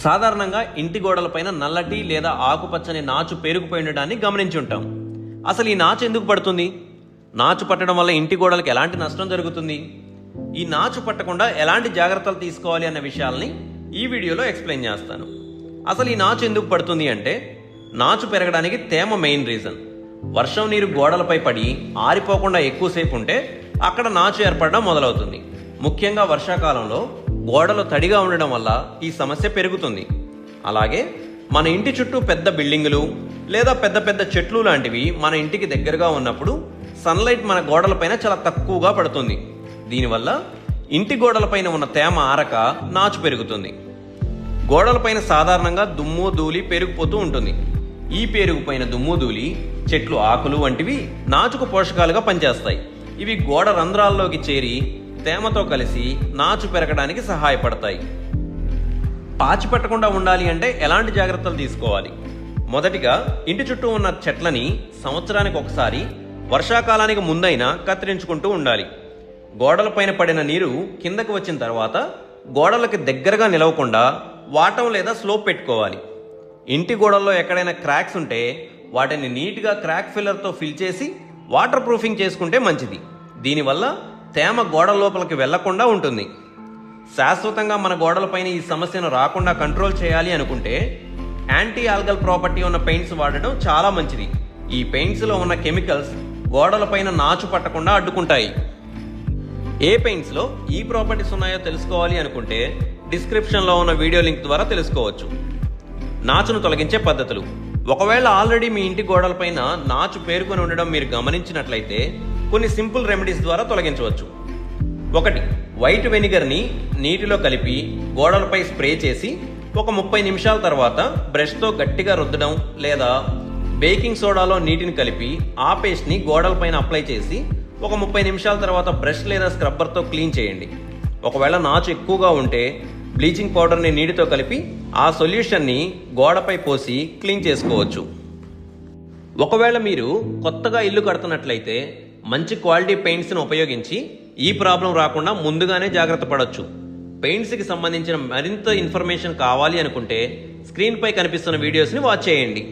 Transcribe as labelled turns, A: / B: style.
A: సాధారణంగా ఇంటి గోడలపైన నల్లటి లేదా ఆకుపచ్చని నాచు పేరుకుపోయి ఉండడాన్ని గమనించి ఉంటాం. అసలు ఈ నాచు ఎందుకు పడుతుంది? నాచు పట్టడం వల్ల ఇంటి గోడలకు ఎలాంటి నష్టం జరుగుతుంది? ఈ నాచు పట్టకుండా ఎలాంటి జాగ్రత్తలు తీసుకోవాలి అన్న విషయాల్ని ఈ వీడియోలో ఎక్స్ప్లెయిన్ చేస్తాను. అసలు ఈ నాచు ఎందుకు పడుతుంది అంటే, నాచు పెరగడానికి తేమ మెయిన్ రీజన్. వర్షం నీరు గోడలపై పడి ఆరిపోకుండా ఎక్కువసేపు ఉంటే అక్కడ నాచు ఏర్పడడం మొదలవుతుంది. ముఖ్యంగా వర్షాకాలంలో గోడలు తడిగా ఉండడం వల్ల ఈ సమస్య పెరుగుతుంది. అలాగే మన ఇంటి చుట్టూ పెద్ద బిల్డింగులు లేదా పెద్ద పెద్ద చెట్లు లాంటివి మన ఇంటికి దగ్గరగా ఉన్నప్పుడు సన్లైట్ మన గోడలపైన చాలా తక్కువగా పడుతుంది. దీనివల్ల ఇంటి గోడలపైన ఉన్న తేమ ఆరక నాచు పెరుగుతుంది. గోడలపైన సాధారణంగా దుమ్ము ధూళి పెరిగిపోతూ ఉంటుంది. ఈ పేరుకుపోయిన దుమ్ము ధూళి, చెట్లు ఆకులు వంటివి నాచుకు పోషకాలుగా పనిచేస్తాయి. ఇవి గోడ రంధ్రాల్లోకి చేరి తేమతో కలిసి నాచు పెరగడానికి సహాయపడతాయి. పాచి పట్టకుండా ఉండాలి అంటే ఎలాంటి జాగ్రత్తలు తీసుకోవాలి? మొదటిగా, ఇంటి చుట్టూ ఉన్న చెట్లని సంవత్సరానికి ఒకసారి వర్షాకాలానికి ముందైనా కత్తిరించుకుంటూ ఉండాలి. గోడలపైన పడిన నీరు కిందకు వచ్చిన తర్వాత గోడలకి దగ్గరగా నిలవకుండా వాటం లేదా స్లోప్ పెట్టుకోవాలి. ఇంటి గోడల్లో ఎక్కడైనా క్రాక్స్ ఉంటే వాటిని నీట్గా క్రాక్ ఫిల్లర్తో ఫిల్ చేసి వాటర్ ప్రూఫింగ్ చేసుకుంటే మంచిది. దీనివల్ల తేమ గోడల లోపలికి వెళ్లకుండా ఉంటుంది. శాశ్వతంగా మన గోడలపైన ఈ సమస్యను రాకుండా కంట్రోల్ చేయాలి అనుకుంటే యాంటీ ఆల్గల్ ప్రాపర్టీ ఉన్న పెయింట్స్ వాడడం చాలా మంచిది. ఈ పెయింట్స్లో ఉన్న కెమికల్స్ గోడలపైన నాచు పట్టకుండా అడ్డుకుంటాయి. ఏ పెయింట్స్లో ఈ ప్రాపర్టీస్ ఉన్నాయో తెలుసుకోవాలి అనుకుంటే డిస్క్రిప్షన్లో ఉన్న వీడియో లింక్ ద్వారా తెలుసుకోవచ్చు. నాచును తొలగించే పద్ధతులు. ఒకవేళ ఆల్రెడీ మీ ఇంటి గోడలపైన నాచు పేరుకొని ఉండడం మీరు గమనించినట్లయితే కొన్ని సింపుల్ రెమెడీస్ ద్వారా తొలగించవచ్చు. 1. వైట్ వెనిగర్ని నీటిలో కలిపి గోడలపై స్ప్రే చేసి ఒక 30 నిమిషాల తర్వాత బ్రష్తో గట్టిగా రుద్దడం, లేదా బేకింగ్ సోడాలో నీటిని కలిపి ఆ పేస్ట్ని గోడలపైన అప్లై చేసి ఒక 30 నిమిషాల తర్వాత బ్రష్ లేదా స్క్రబ్బర్తో క్లీన్ చేయండి. ఒకవేళ నాచు ఎక్కువగా ఉంటే బ్లీచింగ్ పౌడర్ని నీటితో కలిపి ఆ సొల్యూషన్ని గోడపై పోసి క్లీన్ చేసుకోవచ్చు. ఒకవేళ మీరు కొత్తగా ఇల్లు కడుతున్నట్లయితే మంచి క్వాలిటీ పెయింట్స్ని ఉపయోగించి ఈ ప్రాబ్లం రాకుండా ముందుగానే జాగ్రత్త పడవచ్చు. పెయింట్స్కి సంబంధించిన మరింత ఇన్ఫర్మేషన్ కావాలి అనుకుంటే స్క్రీన్పై కనిపిస్తున్న వీడియోస్ని వాచ్ చేయండి.